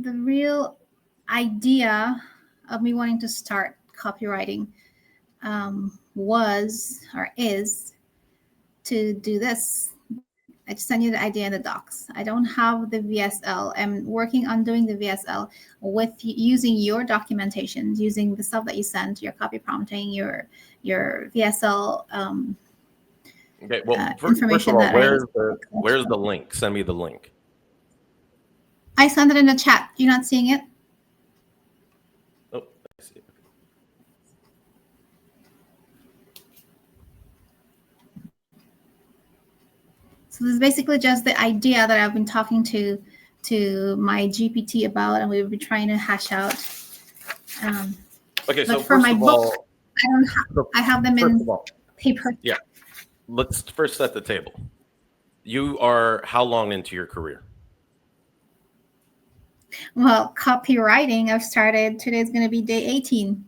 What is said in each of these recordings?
the real idea of me wanting to start copywriting was or is to do this. I just send you the idea in the docs. I don't have the VSL. I'm working on doing the VSL with using your documentation, using the stuff that you sent, your copy prompting, your VSL okay. Well, information. first of all, where's the link? Send me the link. I sent it in the chat. You're not seeing it? Oh, I see it. So this is basically just the idea that I've been talking to my GPT about, and we've been trying to hash out. Okay, so for my book, I have them in paper. Yeah, let's first set the table. You are how long into your career? Well, copywriting, I've started. Today's going to be day 18.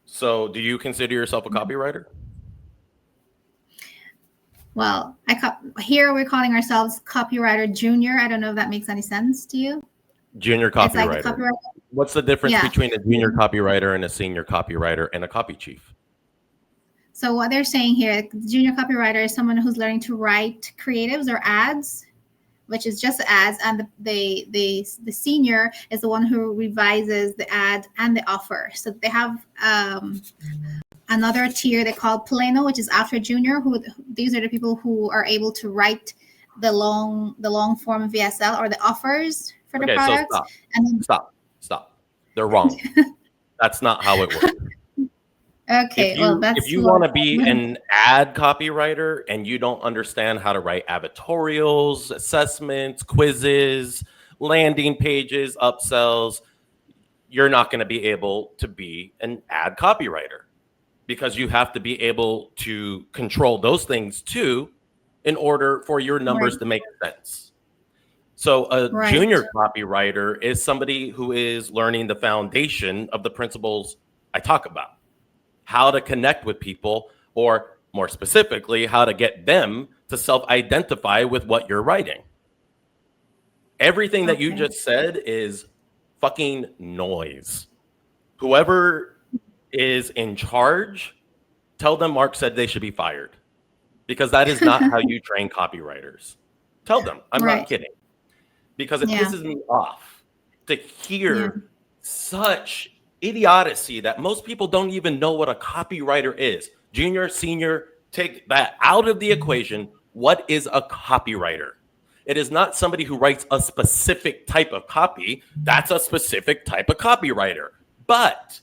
So do you consider yourself a copywriter? Well, here we're calling ourselves Copywriter Junior. I don't know if that makes any sense to you. Junior copywriter. It's like a copywriter. What's the difference between a junior copywriter and a senior copywriter and a copy chief? So what they're saying here, junior copywriter is someone who's learning to write creatives or ads, which is just ads, and the senior is the one who revises the ad and the offer. So they have another tier they call Plano, which is after junior. These are the people who are able to write the long form VSL or the offers for the product. So stop. They're wrong. That's not how it works. Okay, if you want to be an ad copywriter and you don't understand how to write advertorials, assessments, quizzes, landing pages, upsells, you're not going to be able to be an ad copywriter, because you have to be able to control those things too in order for your numbers to make sense. So a junior copywriter is somebody who is learning the foundation of the principles I talk about. How to connect with people, or more specifically, how to get them to self-identify with what you're writing. Everything that you just said is fucking noise. Whoever is in charge, tell them Mark said they should be fired, because that is not how you train copywriters. Tell them. I'm not kidding. Because it pisses me off to hear such idiocy that most people don't even know what a copywriter is. Junior, senior, take that out of the equation. What is a copywriter? It is not somebody who writes a specific type of copy. That's a specific type of copywriter. But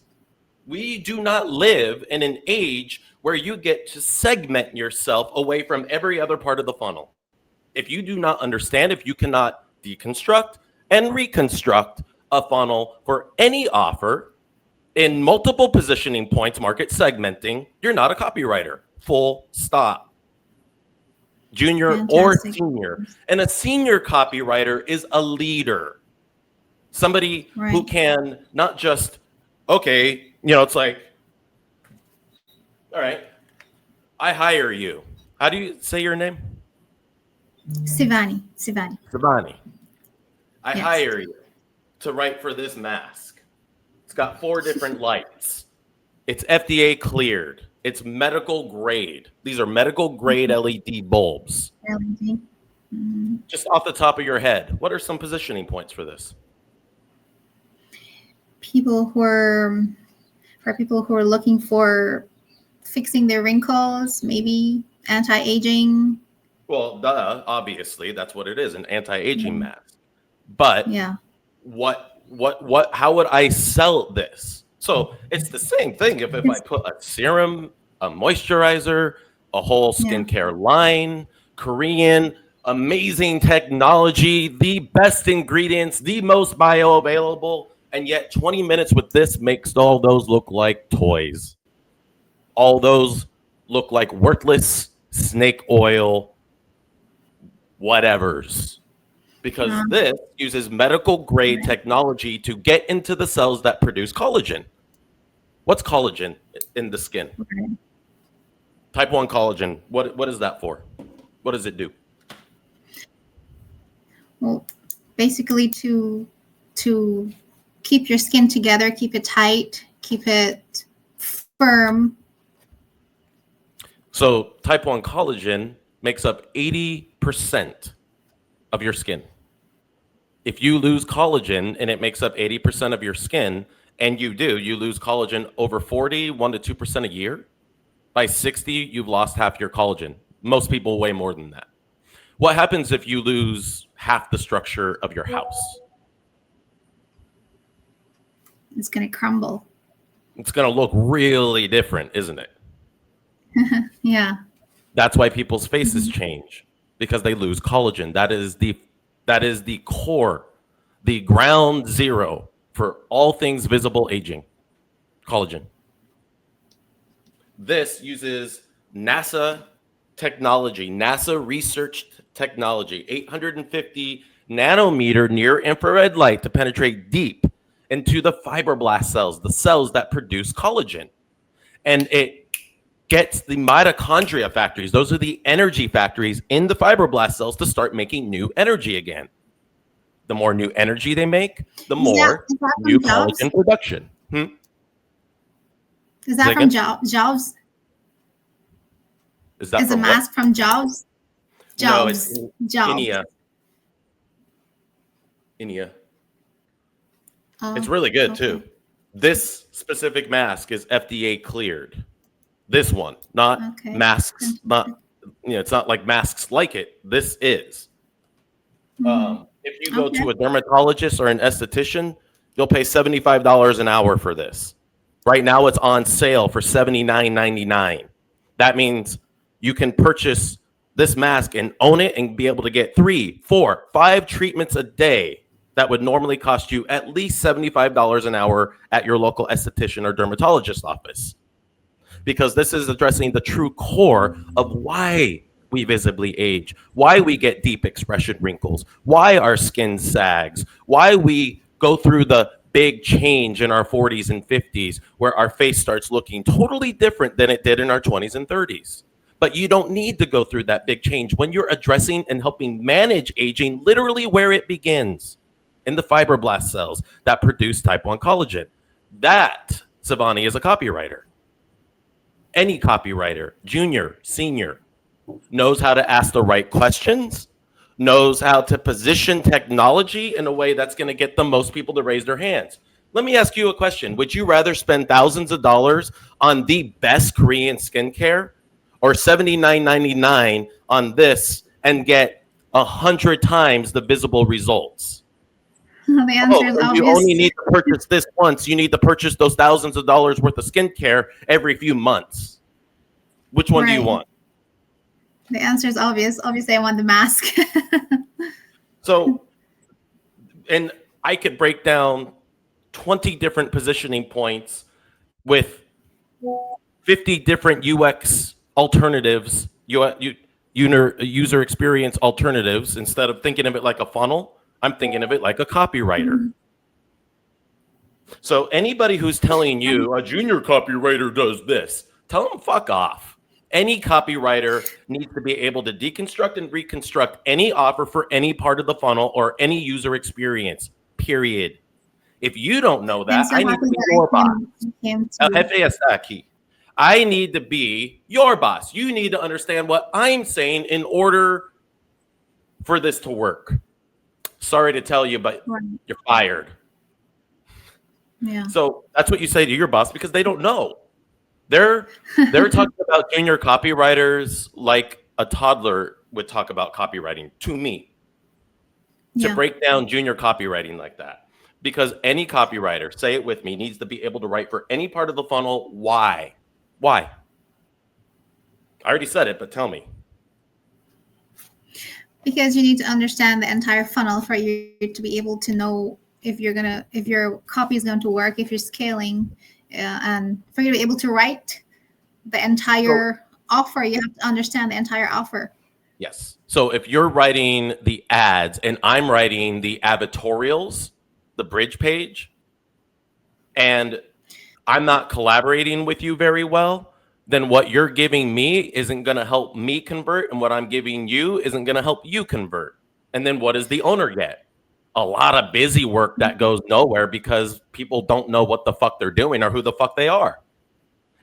we do not live in an age where you get to segment yourself away from every other part of the funnel. If you do not understand, if you cannot deconstruct and reconstruct a funnel for any offer in multiple positioning points, market segmenting, you're not a copywriter. Full stop. Junior or senior. And a senior copywriter is a leader. Somebody who can not just, it's like, all right, I hire you. How do you say your name? Sivani. I hire you to write for this mask. It's got 4 different lights. It's FDA cleared. It's medical grade. These are medical grade LED bulbs. LED. Mm-hmm. Just off the top of your head, what are some positioning points for this? People who are looking for fixing their wrinkles, maybe anti-aging. Well, obviously that's what it is, an anti-aging mask. But how would I sell this? So it's the same thing if I put a serum, a moisturizer, a whole skincare line, Korean, amazing technology, the best ingredients, the most bioavailable, and yet 20 minutes with this makes all those look like toys. All those look like worthless snake oil whatevers. Because this uses medical grade technology to get into the cells that produce collagen. What's collagen in the skin? Type 1 collagen. What is that for? What does it do? Well, basically to to keep your skin together, keep it tight, keep it firm. So type 1 collagen makes up 80% of your skin. If you lose collagen and it makes up 80% of your skin, and you lose collagen over 40, 1 to 2% a year, by 60, you've lost half your collagen. Most people way more than that. What happens if you lose half the structure of your house? It's going to crumble. It's going to look really different, isn't it? Yeah. That's why people's faces change, because they lose collagen. That is the core, the ground zero for all things visible aging. Collagen. This uses NASA technology, NASA researched technology, 850 nanometer near infrared light to penetrate deep into the fibroblast cells, the cells that produce collagen. And it gets the mitochondria factories, those are the energy factories in the fibroblast cells, to start making new energy again. The more new energy they make, the more new collagen production. Is that from Jobs? Is that from a mask from Jobs? No, it's Inia. Oh, it's really good too. This specific mask is FDA cleared. This one, not masks, not it's not like masks like it. This is. If you go to a dermatologist or an esthetician, you'll pay $75 an hour for this. Right now, it's on sale for $79.99. That means you can purchase this mask and own it and be able to get 3, 4, 5 treatments a day that would normally cost you at least $75 an hour at your local esthetician or dermatologist office. Because this is addressing the true core of why we visibly age, why we get deep expression wrinkles, why our skin sags, why we go through the big change in our 40s and 50s where our face starts looking totally different than it did in our 20s and 30s. But you don't need to go through that big change when you're addressing and helping manage aging literally where it begins, in the fibroblast cells that produce type 1 collagen. That, Savani, is a copywriter. Any copywriter, junior, senior, knows how to ask the right questions, knows how to position technology in a way that's going to get the most people to raise their hands. Let me ask you a question. Would you rather spend thousands of dollars on the best Korean skincare or $79.99 on this and get 100 times the visible results? The answer is obvious. You only need to purchase this once. You need to purchase those thousands of dollars worth of skincare every few months. Which one do you want? The answer is obvious. Obviously, I want the mask. So, and I could break down 20 different positioning points with 50 different UX alternatives, user experience alternatives. Instead of thinking of it like a funnel, I'm thinking of it like a copywriter. So anybody who's telling you a junior copywriter does this, tell them fuck off. Any copywriter needs to be able to deconstruct and reconstruct any offer for any part of the funnel or any user experience, period. If you don't know that, I need to be your boss. I need to be your boss. You need to understand what I'm saying in order for this to work. Sorry to tell you, but you're fired. Yeah. So that's what you say to your boss because they don't know. They're talking about junior copywriters like a toddler would talk about copywriting to me. To break down junior copywriting like that. Because any copywriter, say it with me, needs to be able to write for any part of the funnel. Why? Why? I already said it, but tell me. Because you need to understand the entire funnel for you to be able to know if your copy is going to work, if you're scaling, and for you to be able to write the entire offer, you have to understand the entire offer. Yes. So if you're writing the ads and I'm writing the advertorials, the bridge page, and I'm not collaborating with you very well, then what you're giving me isn't going to help me convert, and what I'm giving you isn't going to help you convert. And then what does the owner get? a lot of busy work that goes nowhere because people don't know what the fuck they're doing or who the fuck they are.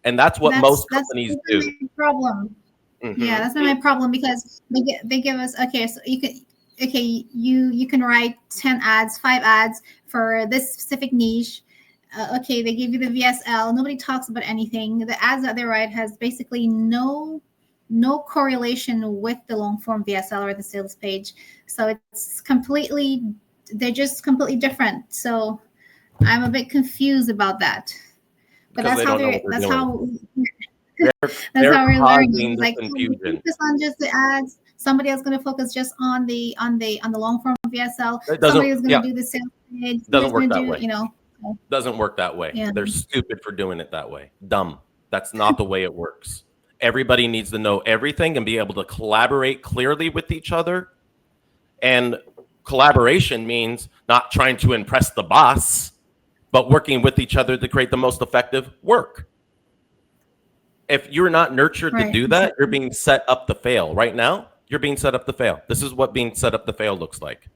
And that's what most companies do. My problem. Yeah, that's not my problem, because they give us, okay, so you can write 10 ads, 5 ads for this specific niche. Okay, they give you the VSL. Nobody talks about anything. The ads that they write has basically no correlation with the long form VSL or the sales page. So they're just completely different. So I'm a bit confused about that. But Because that's they how don't know what that's doing. how They're how we're learning. causing It's the like, confusion. focus on just the ads. Somebody else going to focus just on the long form VSL. It Somebody doesn't. is going to do the sales page. Doesn't work Going to that do, way. Doesn't work that way. Yeah. They're stupid for doing it that way. Dumb. That's not the way it works. Everybody needs to know everything and be able to collaborate clearly with each other. And collaboration means not trying to impress the boss, but working with each other to create the most effective work. If you're not nurtured to do that, you're being set up to fail. Right now, you're being set up to fail. This is what being set up to fail looks like.